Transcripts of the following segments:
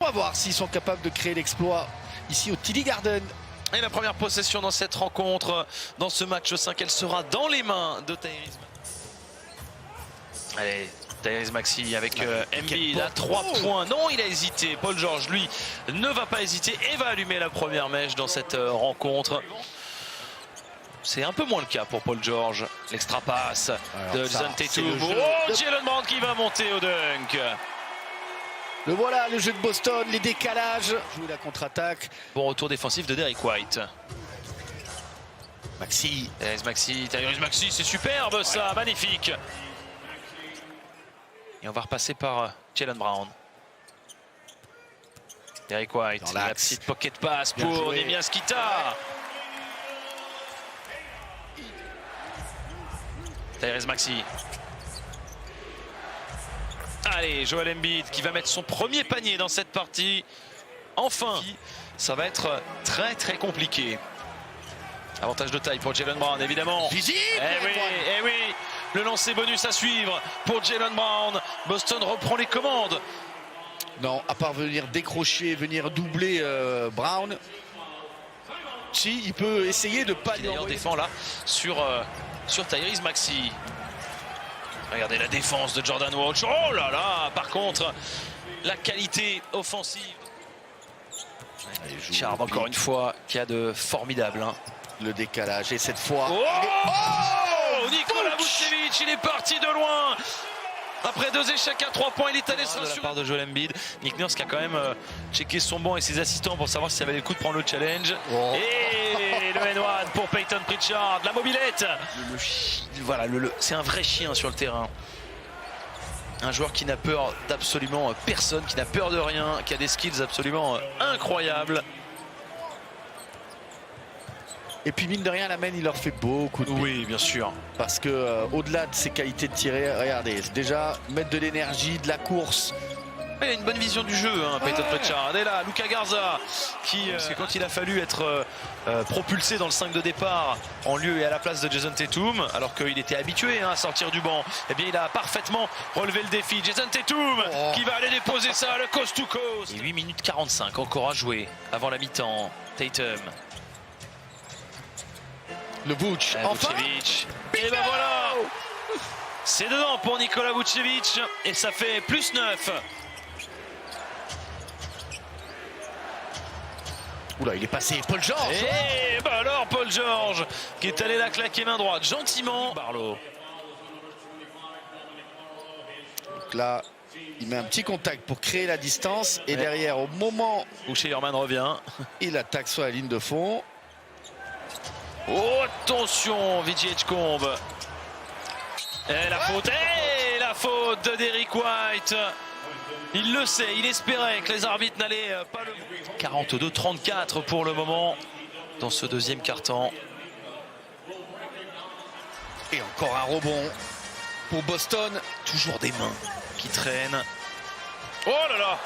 On va voir s'ils sont capables de créer l'exploit ici au TD Garden. Et la première possession dans cette rencontre, dans ce match 5, elle sera dans les mains de Tyrese. Allez, Tyrese Maxey avec Embiid à 3 points. Non, il a hésité. Paul George, lui, ne va pas hésiter et va allumer la première mèche dans cette rencontre. C'est un peu moins le cas pour Paul George. L'extra passe de Jason Tatum. Oh, Jaylen Brown qui va monter au dunk. Le voilà, le jeu de Boston, les décalages. Joue la contre-attaque. Bon retour défensif de Derrick White. Maxey. Tyrese Maxey, c'est superbe ça, magnifique. Et on va repasser par Jaylen Brown. Derrick White, la petite pocket pass pour Neemias Queta. Tyrese Maxey. Allez, Joel Embiid qui va mettre son premier panier dans cette partie. Enfin, ça va être très très compliqué. Avantage de taille pour Jaylen Brown, évidemment. Eh oui, le lancer bonus à suivre pour Jaylen Brown. Boston reprend les commandes. Non, à part venir décrocher, venir doubler Brown. Si, il peut essayer de pas. D'ailleurs, défend là sur Tyrese Maxey. Regardez la défense de Jordan Walsh. Oh là là, par contre, la qualité offensive. Chard, encore une fois, qui a de formidable. Hein. Le décalage, et cette fois... Nikola Vucevic, il est parti de loin. Après 2 échecs à 3 points, il est allé sur la part de Joel Embiid. Nick Nurse qui a quand même checké son banc et ses assistants pour savoir si ça valait le coup de prendre le challenge. Et le N1 pour Peyton Pritchard, la mobilette. Voilà, c'est un vrai chien sur le terrain. Un joueur qui n'a peur d'absolument personne, qui n'a peur de rien, qui a des skills absolument incroyables. Et puis mine de rien, la main, il leur fait beaucoup de bien. Oui, bien sûr. Parce que au-delà de ses qualités de tirer, regardez, déjà mettre de l'énergie, de la course. Il a une bonne vision du jeu, hein, Peyton Pritchard. Et là, Luka Garza, qui, c'est quand il a fallu être propulsé dans le 5 de départ en lieu et à la place de Jason Tatum, alors qu'il était habitué à sortir du banc, eh bien il a parfaitement relevé le défi. Jason Tatum qui va aller déposer ça, le coast to coast. Et 8 minutes 45 encore à jouer avant la mi-temps. Tatum. Le Vooch, enfin. Et ben voilà, c'est dedans pour Nikola Vucevic et ça fait plus 9. Oula, il est passé, Paul George. Et ben alors Paul George qui est allé la claquer main droite gentiment. Barlow. Donc là, il met un petit contact pour créer la distance et derrière, au moment où Scheierman revient, il attaque sur la ligne de fond. Oh, attention, Vijay Edgecombe. Et la faute de Derrick White. Il le sait, il espérait que les arbitres n'allaient pas le voir. 42-34 pour le moment dans ce deuxième quart-temps. Et encore un rebond pour Boston. Toujours des mains qui traînent. Oh là là.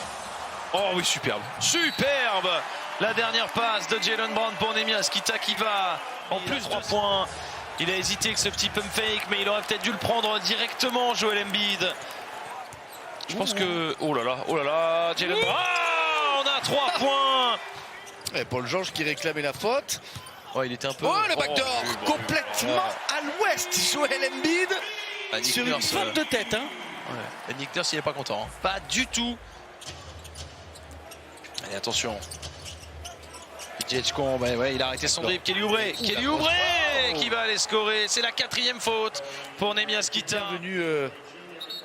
Oh oui, superbe. Superbe. La dernière passe de Jaylen Brown pour Neemias Queta qui va en plus 3 points. Il a hésité avec ce petit pump fake, mais il aurait peut-être dû le prendre directement, Joel Embiid. Je pense que... Oh là là, Jaylen Brown. Ah, on a 3 points. Et Paul George qui réclamait la faute. Oh, il était un peu... Oh, le backdoor complètement à l'ouest. Joel Embiid sur une faute de tête. Hein. Ouais. Nick Nurse, il n'est pas content. Hein. Pas du tout. Allez, attention. Il a arrêté son dribble. Kelly Oubre qui va aller scorer. C'est la 4e faute pour Neemias Queta. Bienvenue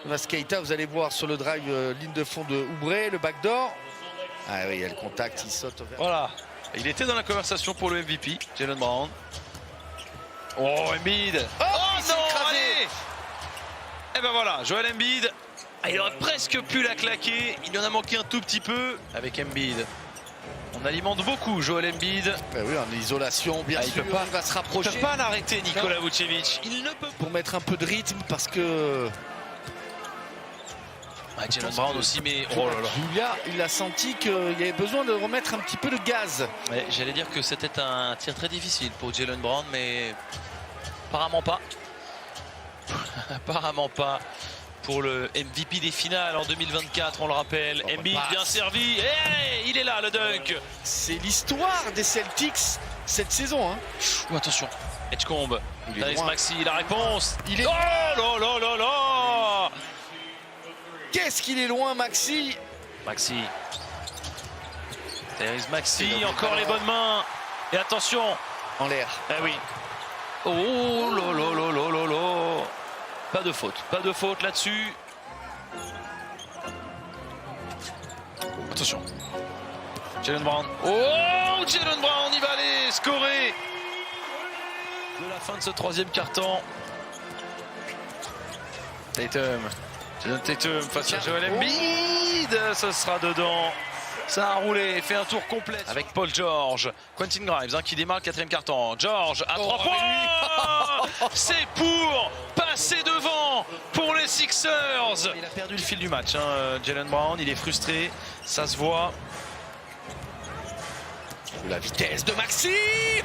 Neemias Queta, vous allez voir sur le drive ligne de fond de Oubre, le backdoor. Ah oui, il y a le contact, il saute vers... Voilà, il était dans la conversation pour le MVP, Jaylen Brown. Oh, Embiid. Oh non, allez. Et ben voilà, Joel Embiid. Il aurait presque pu la claquer. Il en a manqué un tout petit peu avec Embiid. On alimente beaucoup Joel Embiid. Ben oui, en isolation, bien sûr, il va se rapprocher. Il ne peut pas l'arrêter, Nikola Vucevic. Il ne peut pas. Pour mettre un peu de rythme, parce que... Jaylen Brown aussi, mais... Oh là là. Julia, il a senti qu'il y avait besoin de remettre un petit peu de gaz. Ouais, j'allais dire que c'était un tir très difficile pour Jaylen Brown, mais apparemment pas. Apparemment pas pour le MVP des finales en 2024, on le rappelle. Embiid bien servi. Hey, il est là, le dunk. C'est l'histoire des Celtics cette saison. Hein. Attention, Edgecombe. Tyrese Maxey, la réponse. Il est... Oh là là là là. Qu'est-ce qu'il est loin, Maxey. Maxey. Tyrese Maxey, encore les bonnes mains. Et attention. En l'air. Eh oui. Oh là là là là là là. Pas de faute là-dessus. Attention. Jaylen Brown. Oh, Jaylen Brown, il va aller scorer de la fin de ce troisième quart-temps. Tatum. Jason Tatum face à Joel Embiid. Ce sera dedans. Ça a roulé, fait un tour complet avec Paul George. Quentin Grimes qui démarre le quatrième quart-temps. George à 3 points. C'est pour passer devant pour les Sixers. Il a perdu le fil du match, Jaylen Brown. Il est frustré, ça se voit. La vitesse de Maxey. Eh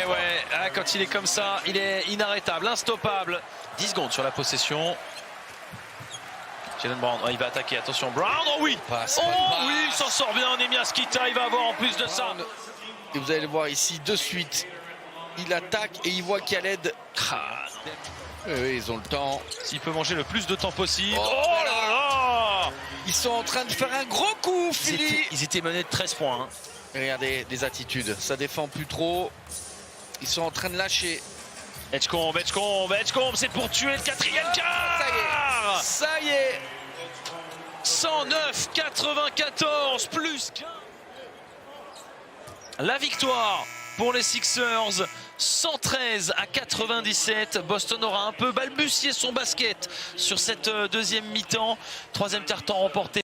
ouais. Ah, quand il est comme ça, il est inarrêtable, instoppable. 10 secondes sur la possession. Jaylen Brown, il va attaquer, attention, Brown, oh oui, oui, il s'en sort bien, Neemias Queta, il va avoir en plus de ça. Et vous allez le voir ici de suite, il attaque et il voit Khaled. Oui, ils ont le temps. S'il peut manger le plus de temps possible. Oh là là. Ils sont en train de faire un gros coup, Philly. Ils étaient menés de 13 points. Regardez les attitudes, ça défend plus trop. Ils sont en train de lâcher. Edgecombe, c'est pour tuer le quatrième quart. Ça y est. 109-94 plus 15. La victoire pour les Sixers, 113-97. Boston aura un peu balbutié son basket sur cette deuxième mi-temps. Troisième quart-temps remporté